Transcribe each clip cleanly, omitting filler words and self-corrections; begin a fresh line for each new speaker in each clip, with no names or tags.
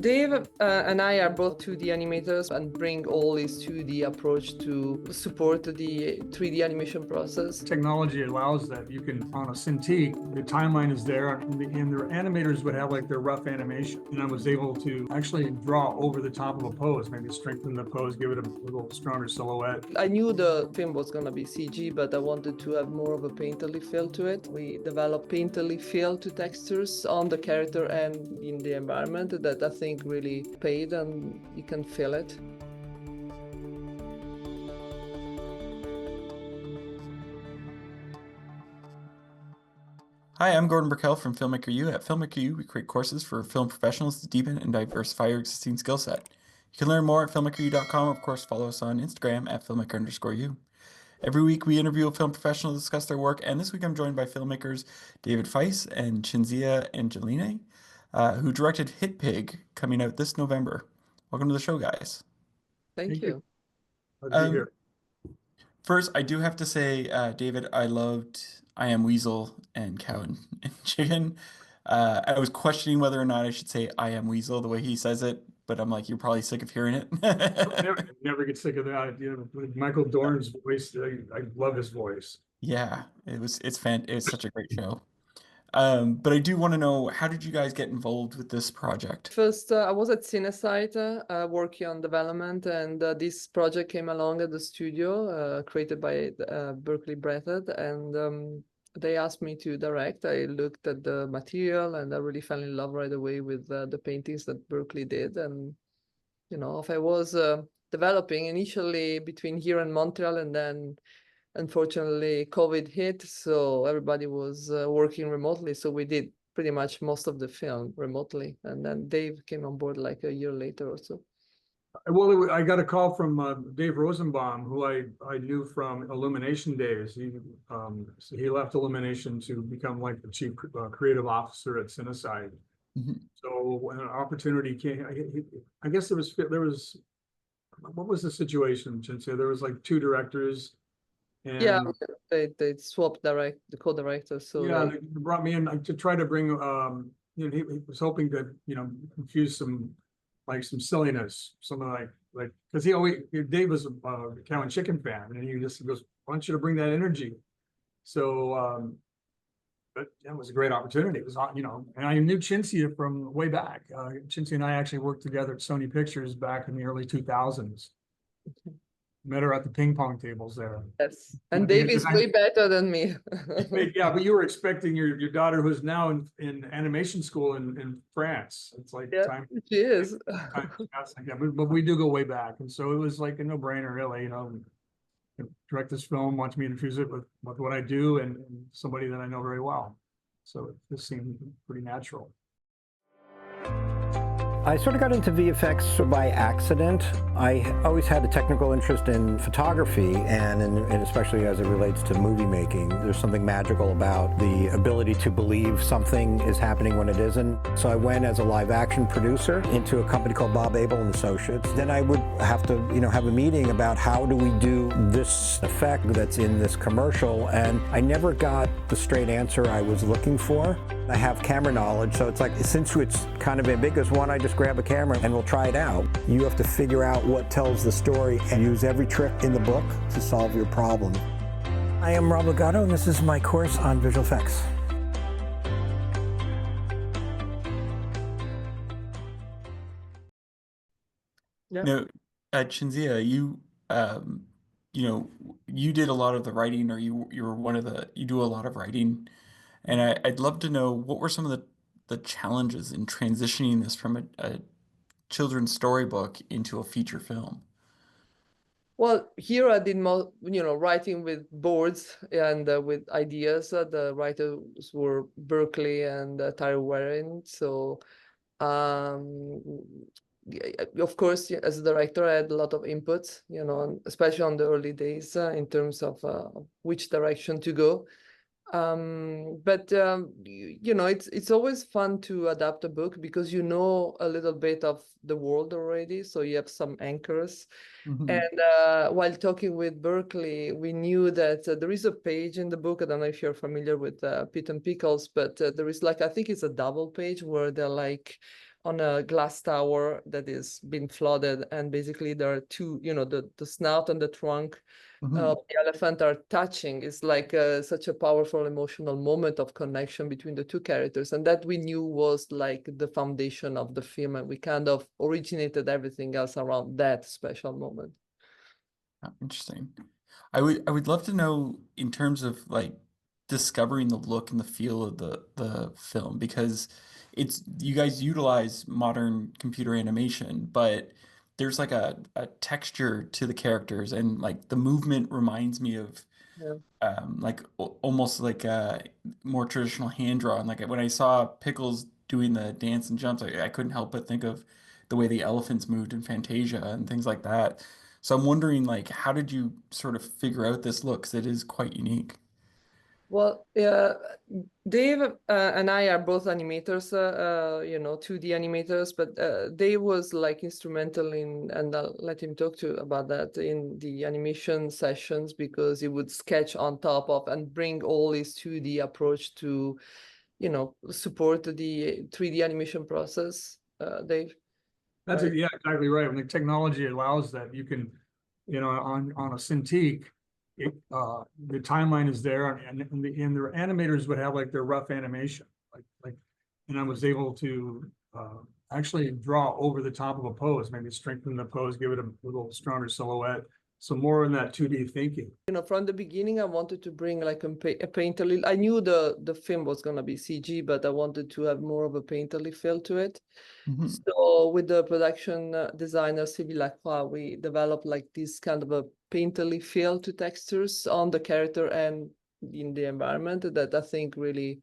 Dave and I are both 2D animators and bring all this 2D approach to support the 3D animation process.
Technology allows that. You can, on a Cintiq, the timeline is there, and their animators would have like their rough animation. And I was able to actually draw over the top of a pose, maybe strengthen the pose, give it a little stronger silhouette.
I knew the film was going to be CG, but I wanted to have more of a painterly feel to it. We developed painterly feel to textures on the character and in the environment that I think really paid, and you can feel it.
Hi, I'm Gordon Burkell from Filmmaker U. At Filmmaker U, we create courses for film professionals to deepen and diversify your existing skill set. You can learn more at filmmakeru.com. Of course, follow us on Instagram at filmmaker_u. Every week, we interview a film professional to discuss their work, and this week I'm joined by filmmakers David Feiss and Cinzia Angelini, who directed HitPig, coming out this November. Welcome to the show, guys.
Thank you.
Glad to be here.
First, I do have to say, David, I loved I Am Weasel and Cow and Chicken. I was questioning whether or not I should say I Am Weasel the way he says it, but I'm like, you're probably sick of hearing it.
Never get sick of that. You know, Michael Dorn's voice, I love his voice.
Yeah, it's such a great show. But I do want to know, how did you guys get involved with this project?
First, I was at Cinesite working on development, and this project came along at the studio created by Berkeley Breathed, and they asked me to direct. I looked at the material and I really fell in love right away with the paintings that Berkeley did. And, you know, if I was developing initially between here and Montreal, and then unfortunately COVID hit, so everybody was working remotely. So we did pretty much most of the film remotely. And then Dave came on board like a year later or so.
Well, I got a call from Dave Rosenbaum, who I knew from Illumination days. He left Illumination to become like the chief creative officer at Cinesite.
Mm-hmm.
So when an opportunity came, I guess there was what was the situation, Cinzia? There was like two directors. And
yeah, they swapped the co-directors. So
yeah, they brought me in to try to bring. You know, he was hoping to infuse some silliness, something like because Dave was a Cow and Chicken fan, and he goes, I want you to bring that energy. So, but that was a great opportunity. It was, and I knew Cinzia from way back. Cinzia and I actually worked together at Sony Pictures back in the early 2000s. Met her at the ping pong tables there.
Yes, and Dave is way better than me.
Yeah, but you were expecting your daughter, who's now in animation school in France. It's like time.
She is.
Yeah, but we do go way back, and so it was like a no-brainer, really. Direct this film, wants me to infuse it with what I do, and somebody that I know very well. So it just seemed pretty natural.
I sort of got into VFX by accident. I always had a technical interest in photography, and especially as it relates to movie making. There's something magical about the ability to believe something is happening when it isn't. So I went as a live action producer into a company called Bob Abel and Associates. Then I would have to, have a meeting about how do we do this effect that's in this commercial, and I never got the straight answer I was looking for. I have camera knowledge, so it's like, since it's kind of ambiguous, why don't I just grab a camera and we'll try it out. You have to figure out what tells the story and use every trick in the book to solve your problem. I am Rob Legato, and this is my course on visual effects.
Yeah. Now, Cinzia, you did a lot of the writing, or you were you do a lot of writing. And I'd love to know, what were some of the challenges in transitioning this from a children's storybook into a feature film?
Well, here I did more, writing with boards and with ideas. The writers were Berkeley and Tyler Warren. So, of course, as a director, I had a lot of input, especially on the early days in terms of which direction to go. But it's always fun to adapt a book because you know a little bit of the world already, so you have some anchors. Mm-hmm. And while talking with Berkeley, we knew that there is a page in the book. I don't know if you're familiar with Pete and Pickles, but there is I think it's a double page where they're on a glass tower that is been flooded, and basically there are two, the snout and the trunk of the elephant are touching. It's like such a powerful emotional moment of connection between the two characters, and that we knew was like the foundation of the film, and we kind of originated everything else around that special moment.
Interesting. I would love to know, in terms of like discovering the look and the feel of the film, because you guys utilize modern computer animation, but there's like a texture to the characters, and like the movement reminds me of like almost like a more traditional hand drawn. Like when I saw Pickles doing the dance and jumps, I couldn't help but think of the way the elephants moved in Fantasia and things like that. So I'm wondering, like, how did you sort of figure out this look? 'Cause it is quite unique.
Well, Dave and I are both animators, 2D animators, but Dave was like instrumental in, and I'll let him talk to you about that, in the animation sessions, because he would sketch on top of and bring all his 2D approach to, support the 3D animation process, Dave.
That's
Right.
yeah, exactly right. When the technology allows that, you can, on a Cintiq, the timeline is there, and the animators would have like their rough animation, and I was able to actually draw over the top of a pose, maybe strengthen the pose, give it a little stronger silhouette. So more in that 2D thinking.
From the beginning, I wanted to bring like a painterly. I knew the film was gonna be CG, but I wanted to have more of a painterly feel to it. So with the production designer Sylvie Lacroix, we developed like this kind of a painterly feel to textures on the character and in the environment that I think really,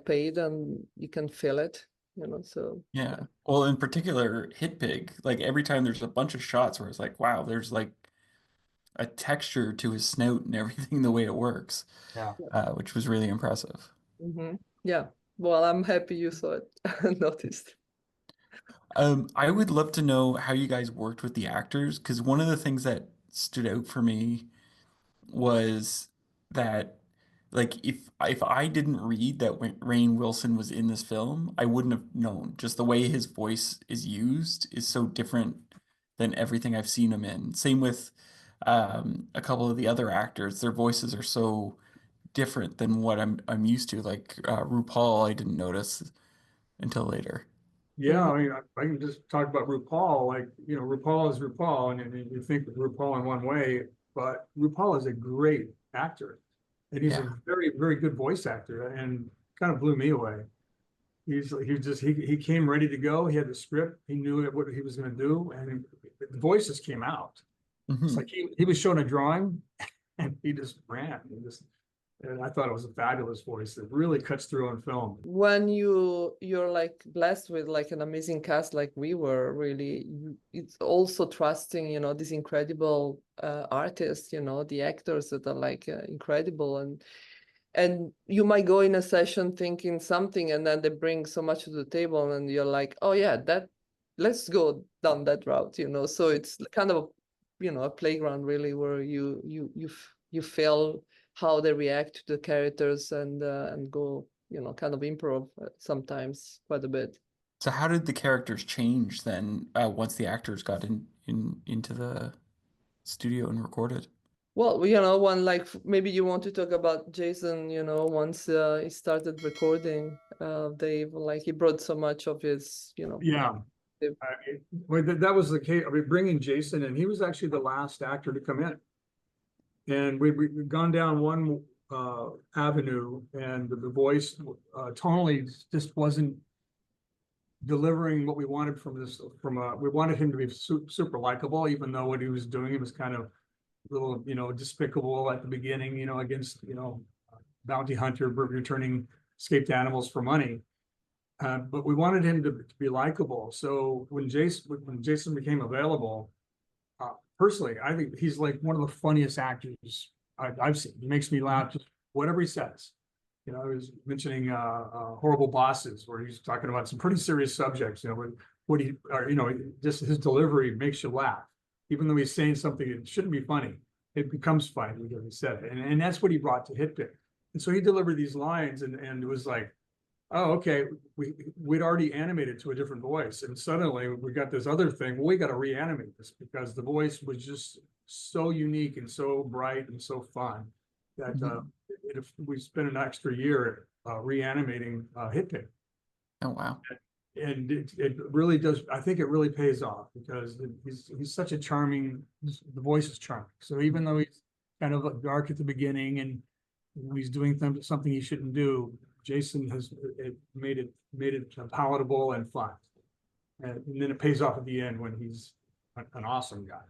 paid, and you can feel it. So
yeah. Well, in particular, HitPig, like every time there's a bunch of shots where it's like, wow, there's like a texture to his snout and everything, the way it works, which was really impressive.
Yeah. Well, I'm happy you saw it and noticed.
I would love to know how you guys worked with the actors, because one of the things that stood out for me was that, like, if I didn't read that Rainn Wilson was in this film, I wouldn't have known. Just the way his voice is used is so different than everything I've seen him in. Same with a couple of the other actors. Their voices are so different than what I'm used to. Like RuPaul, I didn't notice until later.
Yeah, I mean, I can just talk about RuPaul. Like, RuPaul is RuPaul, and you think of RuPaul in one way, but RuPaul is a great actor, and he's a very, very good voice actor, and kind of blew me away. He came ready to go. He had the script. He knew what he was going to do, and the voices came out. It's like he was shown a drawing, and he just ran. And I thought it was a fabulous voice. It really cuts through on film. When
you're like blessed with like an amazing cast, like we were, really, it's also trusting, these incredible artists, the actors that are like incredible, and you might go in a session thinking something, and then they bring so much to the table, and you're like, oh yeah, let's go down that route, So it's kind of, a playground really, where you feel how they react to the characters, and go, kind of improv sometimes quite a bit.
So how did the characters change then once the actors got into the studio and recorded?
Well, one, like, maybe you want to talk about Jason, once he started recording, Dave, like, he brought so much of his,
Yeah. Well, that was the case. I mean, bringing Jason in, he was actually the last actor to come in. And we've gone down one avenue, and the voice tonally just wasn't delivering what we wanted from this. We wanted him to be super likable, even though what he was doing, he was kind of a little, despicable at the beginning, against, bounty hunter returning escaped animals for money. But we wanted him to be likable. So when Jason became available, personally, I think he's like one of the funniest actors I've seen. He makes me laugh, just whatever he says. I was mentioning Horrible Bosses, where he's talking about some pretty serious subjects. Just his delivery makes you laugh, even though he's saying something that shouldn't be funny. It becomes funny because he said it, and that's what he brought to HitPig. And so he delivered these lines, and it was like, oh, okay, we'd already animated to a different voice, and suddenly we got this other thing. Well, we got to reanimate this because the voice was just so unique and so bright and so fun that we spent an extra year reanimating HitPig.
Oh, wow.
And it really does. I think it really pays off because he's such a charming. The voice is charming. So even though he's kind of dark at the beginning and he's doing something he shouldn't do, Jason has made it palatable and fun, and then it pays off at the end when he's an awesome guy.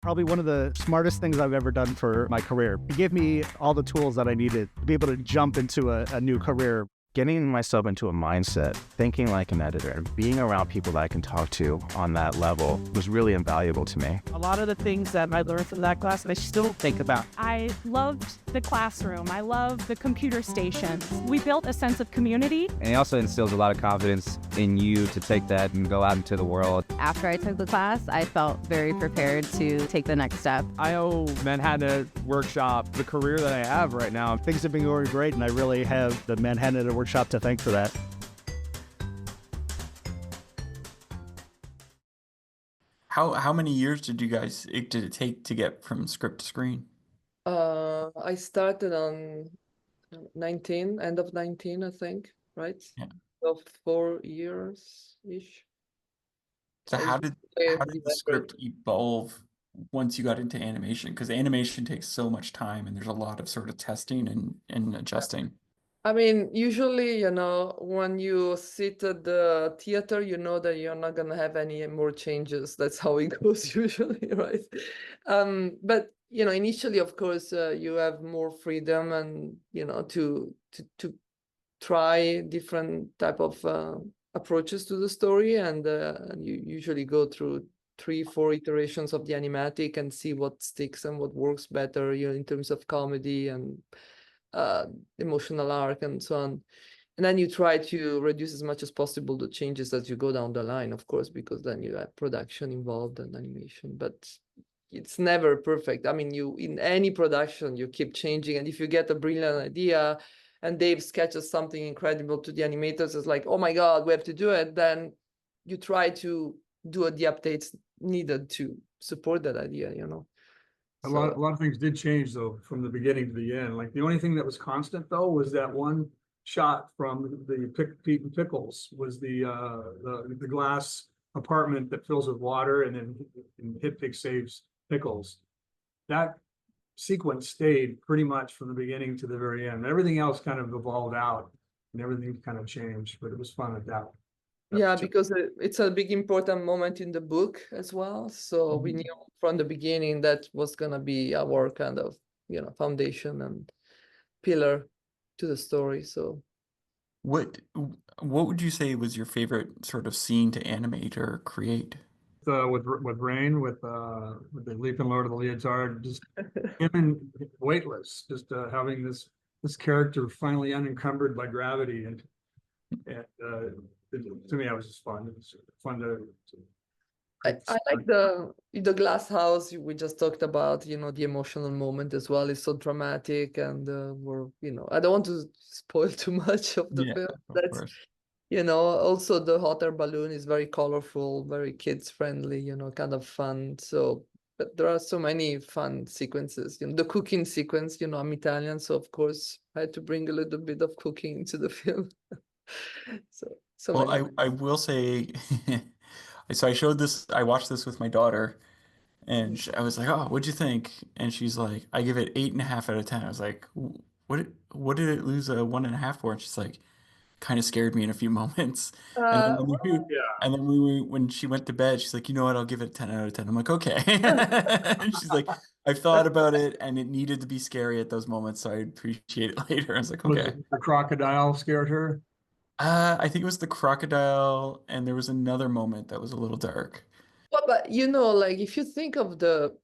Probably one of the smartest things I've ever done for my career. It gave me all the tools that I needed to be able to jump into a new career.
Getting myself into a mindset, thinking like an editor, and being around people that I can talk to on that level was really invaluable to me.
A lot of the things that I learned from that class, I still think about.
I loved the classroom. I loved the computer stations. We built a sense of community.
And it also instills a lot of confidence in you to take that and go out into the world.
After I took the class, I felt very prepared to take the next step.
I owe Manhattan Workshop the career that I have right now. Things have been going great, and I really have the Manhattan Workshop to thank for that.
How many years did it take to get from script to screen?
I started on 19, end of 19, I think, right?
Yeah.
So 4 years-ish.
So how did the script evolve once you got into animation? Because animation takes so much time and there's a lot of sort of testing and adjusting.
I mean, usually, when you sit at the theater, you know that you're not going to have any more changes. That's how it goes usually, right? But, initially, of course, you have more freedom and, to try different type of approaches to the story. And you usually go through 3-4 iterations of the animatic and see what sticks and what works better, in terms of comedy and emotional arc and so on. And then you try to reduce as much as possible the changes as you go down the line, of course, because then you have production involved and animation, but it's never perfect. I mean, in any production, you keep changing. And if you get a brilliant idea and Dave sketches something incredible to the animators, it's like, oh my God, we have to do it. Then you try to do the updates needed to support that idea,
A lot of things did change though from the beginning to the end. Like the only thing that was constant though was that one shot from the Pete and Pickles was the glass apartment that fills with water and then HitPig saves Pickles. That sequence stayed pretty much from the beginning to the very end. Everything else kind of evolved out and everything kind of changed, but it was fun at that.
Yeah, because it's a big important moment in the book as well. So we knew from the beginning that was going to be our kind of, foundation and pillar to the story. So
what would you say was your favorite sort of scene to animate or create?
With Rainn, with the Leaping Lord of the Leotard, just him and weightless, just having this character finally unencumbered by gravity and to me, it was just fun. It was fun to
I like the glass house we just talked about. The emotional moment as well is so dramatic, and I don't want to spoil too much of the film. That's also the hot air balloon is very colorful, very kids friendly. Kind of fun. So, but there are so many fun sequences. The cooking sequence. I'm Italian, so of course I had to bring a little bit of cooking into the film.
I will say, so I watched this with my daughter and I was like, oh, what'd you think? And she's like, I give it 8.5 out of 10. I was like, what did it lose a 1.5 for? And she's like, kind of scared me in a few moments. And then when she went to bed, she's like, you know what? I'll give it a 10 out of 10. I'm like, okay. And she's like, I've thought about it and it needed to be scary at those moments. So I appreciate it later. I was like, okay.
The crocodile scared her?
I think it was the crocodile, and there was another moment that was a little dark.
Well, but like if you think of the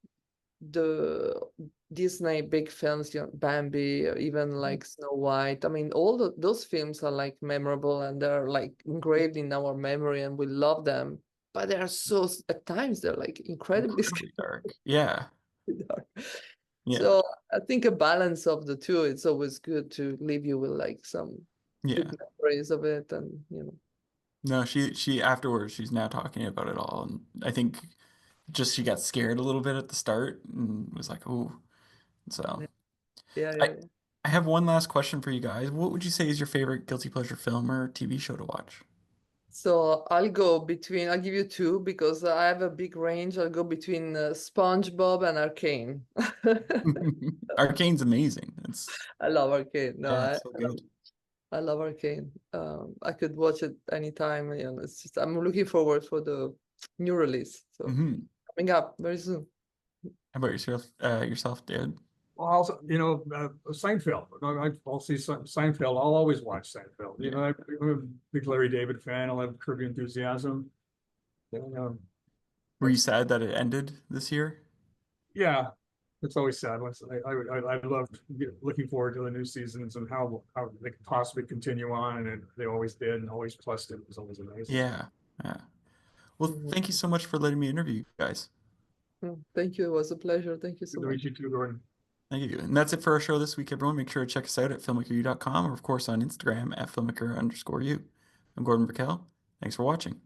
Disney big films, Bambi, or even like Snow White. I mean, all those films are like memorable and they're like engraved in our memory, and we love them. But they are so at times they're like incredibly
dark. Yeah.
dark.
Yeah.
So I think a balance of the two. It's always good to leave you with like some
Yeah.
good memories of it, and you know.
No, she afterwards, she's now talking about it all. And I think just she got scared a little bit at the start and was like, "Ooh." So
Yeah,
I I have one last question for you guys. What would you say is your favorite guilty pleasure film or TV show to watch?
So I'll give you two because I have a big range. I'll go between SpongeBob and Arcane.
Arcane's amazing. It's
I love Arcane. No,
yeah, it's so good.
I love Arcane. I could watch it anytime. You know, it's just I'm looking forward for the new release. So coming up very soon.
How about yourself, David?
Well, also, you know, Seinfeld. I'll see Seinfeld. I'll always watch Seinfeld. You know, I'm a big Larry David fan. I love Curb Your Enthusiasm.
Were you sad that it ended this year?
Yeah, it's always sad. I loved looking forward to the new seasons and how they could possibly continue on, and they always did, and always plus it was always amazing.
Yeah. Well, thank you so much for letting me interview you guys.
Thank you. It was a pleasure. Thank you so
Good to
much.
meet you too, Gordon.
Thank you. And that's it for our show this week, everyone. Make sure to check us out at filmmakeru.com or, of course, on Instagram at filmmaker_u. I'm Gordon Brickell. Thanks for watching.